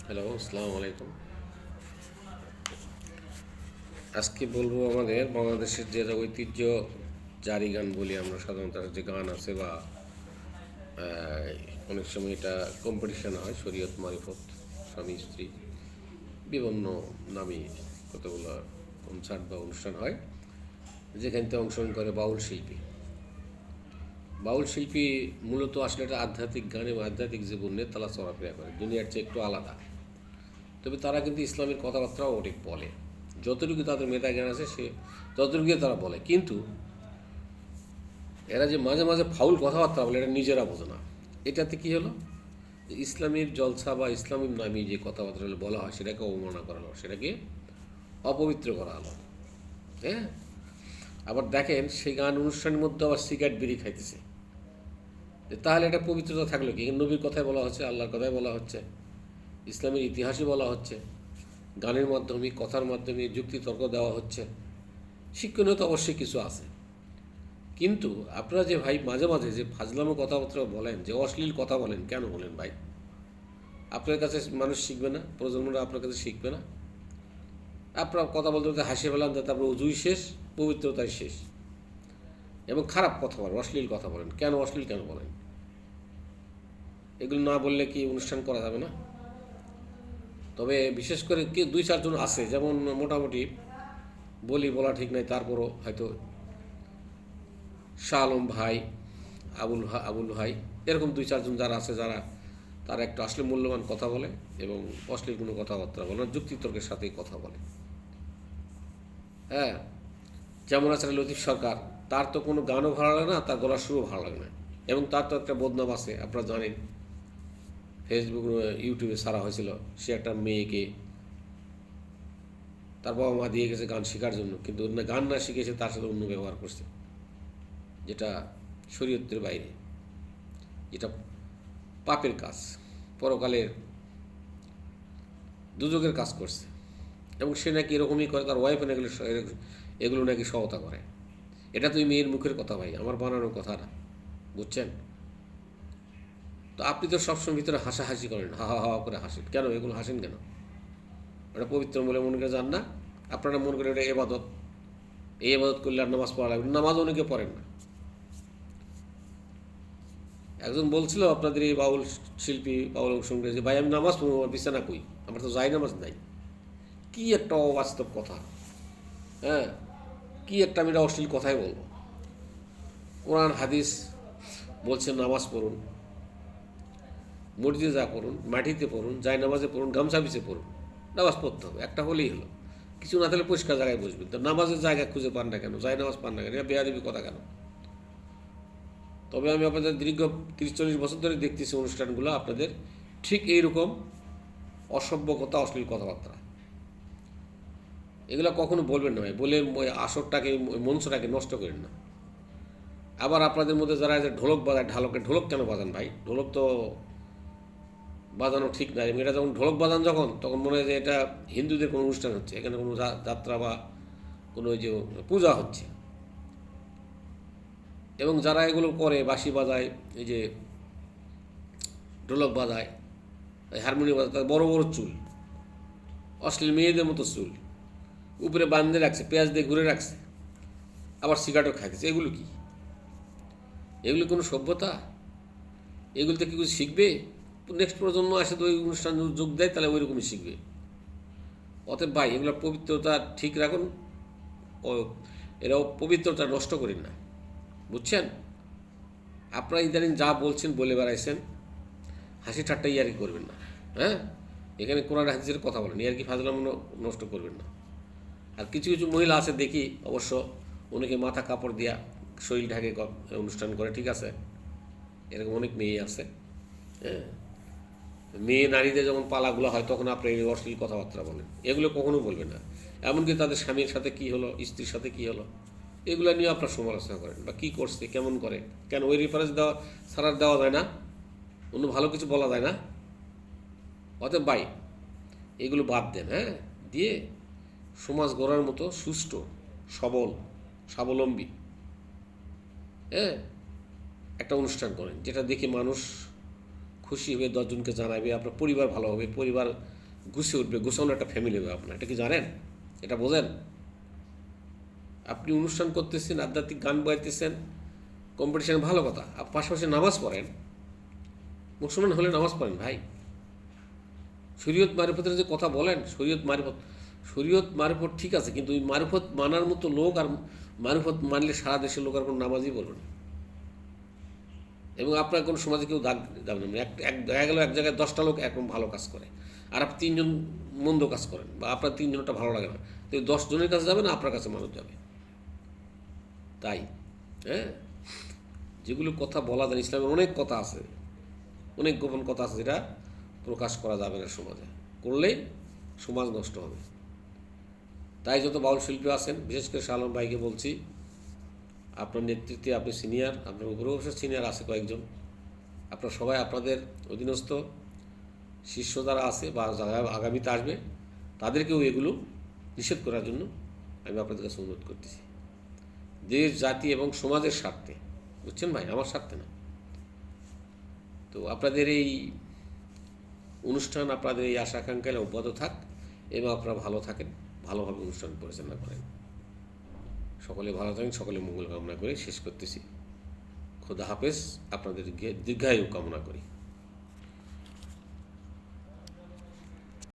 Hello, আসসালামু আলাইকুম। আজকে বলবো আমাদের বাংলাদেশের যে ঐতিহ্য জারি গান বলি আমরা সাধারণত, যে গান আছে বা অনেক সময় এটা কম্পিটিশন হয়, শরীয়ত মারিফত, স্বামী স্ত্রী, বিভিন্ন নামী কতগুলো কনসার্ট বা অনুষ্ঠান হয়, যেখান থেকে অংশগ্রহণ করে বাউল শিল্পী। বাউল শিল্পী মূলত আসলে একটা আধ্যাত্মিক গান এবং আধ্যাত্মিক জীবন নিয়ে তারা চলাফেরা করে, দুনিয়ার চেয়ে একটু আলাদা। তবে তারা কিন্তু ইসলামের কথাবার্তাও অনেক বলে, যতটুকু তাদের মেধা জ্ঞান আছে সে ততটুকু তারা বলে। কিন্তু এরা যে মাঝে মাঝে ফাউল কথাবার্তা বলে, এটা নিজেরা বোঝে না। এটাতে কি হলো, ইসলামের জলসা বা ইসলামের নামে যে কথাবার্তা বলা হয় সেটাকে অবমাননা করা হলো, সেটাকে অপবিত্র করা হলো। হ্যাঁ, আবার দেখেন সেই গান অনুষ্ঠানের মধ্যে আবার সিগারেট বিড়ি খাইতেছে। তাহলে এটা পবিত্রতা থাকলো কি? নবীর কথায় বলা হচ্ছে, আল্লাহর কথায় বলা হচ্ছে, ইসলামের ইতিহাসই বলা হচ্ছে, গানের মাধ্যমে, কথার মাধ্যমে যুক্তি তর্ক দেওয়া হচ্ছে। শিক্ষণীয় তো অবশ্যই কিছু আছে, কিন্তু আপনারা যে ভাই মাঝে মাঝে যে ফাজলামো কথাবার্তা বলেন, যে অশ্লীল কথা বলেন, কেন বলেন ভাই? আপনার কাছে মানুষ শিখবে না? প্রজন্মরা আপনার কাছে শিখবে না? আপনার কথা বলতে বলতে হাসি ফেলান, যাতে আপনার উজুই শেষ, পবিত্রতাই শেষ। এবং খারাপ কথা বলেন, অশ্লীল কথা বলেন, কেন অশ্লীল কেন বলেন? এগুলো না বললে কি অনুষ্ঠান করা যাবে না? তবে বিশেষ করে কি দুই চারজন আছে, যেমন মোটামুটি বলা ঠিক নাই, তারপরও হয়তো শাহ আলম ভাই, আবুল ভাই, এরকম দুই চারজন যারা আছে, যারা তারা একটু আসলে মূল্যবান কথা বলে এবং অশ্লীল কোনো কথাবার্তা বলে না, যুক্তিতর্কের সাথেই কথা বলে। হ্যাঁ, যেমন আছে লতিফ সরকার, তার তো কোনো গানও ভালো লাগে না, তার গলার সুরও ভালো লাগে না, এবং তার তো একটা বদনাম আছে, আপনারা জানেন। ফেসবুক, ইউটিউবে ছাড়া হয়েছিল, সে একটা মেয়েকে তার বাবা মা দিয়ে গেছে গান শেখার জন্য, কিন্তু গান না শিখেছে, তার সাথে অন্য ব্যবহার করছে, যেটা শরীয়তের বাইরে, যেটা পাপের কাজ, পরকালের দুযোগের কাজ করছে। এবং সে নাকি এরকমই করে, তার ওয়াইফ নাকি এগুলো নাকি সহায়তা করে। এটা তুই মেয়ের মুখের কথা ভাই, আমার বানানোর কথা না, বুঝছেন? তো আপনি তো সবসময় ভিতরে হাসাহাসি করেন, হা হা হা করে হাসেন কেন? এগুলো হাসেন কেন? এটা পবিত্র বলে মনে করে যান না? আপনারা মনে করেন এটা এবাদত, এই এবাদত করলে আর নামাজ পড়া লাগবে, নামাজ অনেকে পড়েন না। একজন বলছিল আপনাদের এই বাউল শিল্পী, বাউল সঙ্গে, যে ভাই আমি নামাজ পড়বো, আমার বিছানা কই, আমার তো যাই নামাজ নাই। কি একটা অবাস্তব কথা! হ্যাঁ, কি একটা আমি এটা অশ্লীল কথাই বলবো। কোরআন হাদিস বলছে নামাজ পড়ুন, মসজিদে যা পড়ুন, মাটিতে পড়ুন, যায় নামাজে পড়ুন, গামছা পিছিয়ে পড়ুন, নামাজ পড়তে হবে, একটা হলেই হলো। কিছু না থাকলে পরিষ্কার জায়গায় বসবেন, তো নামাজের জায়গা খুঁজে পান না কেন? যায় নামাজ পান না কেন? এটা বেয়াদবি কথা কেন? তবে আমি আপনাদের দীর্ঘ 30-40 বছর ধরে দেখতেছি অনুষ্ঠানগুলো আপনাদের ঠিক এইরকম অসভ্য কথা, অশ্লীল কথাবার্তা, এগুলো কখনো বলবেন না ভাই, বলে আসরটাকে, মঞ্চটাকে নষ্ট করেন না। আবার আপনাদের মধ্যে যারা যে ঢোলক বাজায়, ঢোলক কেন বাজান ভাই? ঢোলক তো বাজানো ঠিক নাই। এটা যখন ঢোলক বাজান, যখন তখন মনে হয় যে এটা হিন্দুদের কোনো অনুষ্ঠান হচ্ছে, এখানে কোনো যাত্রা বা কোনো ওই যে পূজা হচ্ছে। এবং যারা এগুলো করে, বাঁশি বাজায়, এই যে ঢোলক বাজায়, হারমোনিয়াম বাজায়, তাদের বড় বড় চুল, অশ্লীল মেয়েদের মতো চুল, উপরে বাঁধে রাখছে, পেঁয়াজ দিয়ে ঘুরে রাখছে, আবার সিগারেটও খাইতেছে। এগুলো কি? এগুলো কোনো সভ্যতা? এগুলোতে কি কিছু শিখবে? নেক্সট প্রজন্ম আসে তো ওই অনুষ্ঠান যোগ দেয়, তাহলে ওই রকমই শিখবে। অতএব ভাই, এগুলো পবিত্রতা ঠিক রাখুন, ও এরাও পবিত্রতা নষ্ট করেন না, বুঝছেন? আপনারা ইদানিং যা বলছেন, বলে বেড়াইছেন, হাসি ঠাট্টা ইয়ার্কি করবেন না। হ্যাঁ, এখানে কোরআন হাদিসের কথা বলেন, ইয়ার্কি ফাজলামো নষ্ট করবেন না। আর কিছু কিছু মহিলা আছে দেখি, অবশ্য অনেকে মাথা কাপড় দিয়া শরীর ঢাকে অনুষ্ঠান করে, ঠিক আছে, এরকম অনেক মেয়ে আছে। হ্যাঁ, মেয়ে নারীদের যখন পালাগুলো হয়, তখন আপনি এই অশ্লীল কথাবার্তা বলেন, এগুলো কখনো বলবেন না। এমনকি তাদের স্বামীর সাথে কী হলো, স্ত্রীর সাথে কী হলো, এগুলো নিয়ে আপনার সমালোচনা করেন, বা কী করছে, কেমন করে, কেন ওই রেফারেন্স দেওয়া ছাড়া দেওয়া যায় না? অন্য ভালো কিছু বলা যায় না? অতএব ভাই, এগুলো বাদ দেন। হ্যাঁ, দিয়ে সমাজ গড়ার মতো সুষ্ঠু, সবল, স্বাবলম্বী, হ্যাঁ, একটা অনুষ্ঠান করেন, যেটা দেখে মানুষ খুশি হয়ে 10 জনকে জানাবে, আপনার পরিবার ভালো হবে, পরিবার গুছিয়ে উঠবে, গোছানো একটা ফ্যামিলি হবে আপনার। এটা কি জানেন? এটা বোঝেন? আপনি অনুষ্ঠান করতেছেন, আধ্যাত্মিক গান গাইতেছেন, কম্পিটিশন, ভালো কথা। পাশাপাশি নামাজ পড়েন, মুসলমান হলে নামাজ পড়েন ভাই। শরীয়ত মারিফতের যে কথা বলেন, শরীয়ত মারিফত ঠিক আছে, কিন্তু ওই মারিফত মানার মতো লোক আর মারিফত মানলে সারা দেশের লোক আর কোনো নামাজই বলবে না, এবং আপনার কোনো সমাজে কেউ দাগ যাবে না। দেখা গেল এক জায়গায় 10টা লোক একরকম ভালো কাজ করে, আর আপনি 3জন মন্দ কাজ করেন, বা আপনার 3জনটা ভালো লাগে না, তো 10 জনের কাছে যাবে না, আপনার কাছে মানুষ যাবে। তাই হ্যাঁ, যেগুলো কথা বলা যায়, ইসলামের অনেক কথা আছে, অনেক গোপন কথা আছে, যেটা প্রকাশ করা যাবে না সমাজে, করলেই সমাজ নষ্ট হবে। তাই যত বাউল শিল্পী আছেন, বিশেষ করে শাহ আলম ভাইকে বলছি, আপনার নেতৃত্বে আপনি সিনিয়র, আপনার উপরে অবশ্য সিনিয়র আছে কয়েকজন, আপনারা সবাই আপনাদের অধীনস্থ শিষ্য যারা আছে বা যারা আগামীতে আসবে, তাদেরকেও এগুলো নিষেধ করার জন্য আমি আপনাদের কাছে অনুরোধ করতেছি, দেশ, জাতি এবং সমাজের স্বার্থে। বুঝছেন ভাই? আমার স্বার্থে না। তো আপনাদের এই অনুষ্ঠান, আপনাদের এই আশা আকাঙ্ক্ষা অব্যাহত থাক, এবং আপনারা ভালো থাকেন, ভালোভাবে অনুষ্ঠান পরিচালনা করেন। সকলে ভালো থাকেন, সকলে মঙ্গল কামনা করে শেষ করতেছি। খোদা হাফেজ, আপনাদের দীর্ঘায়ু কামনা করি।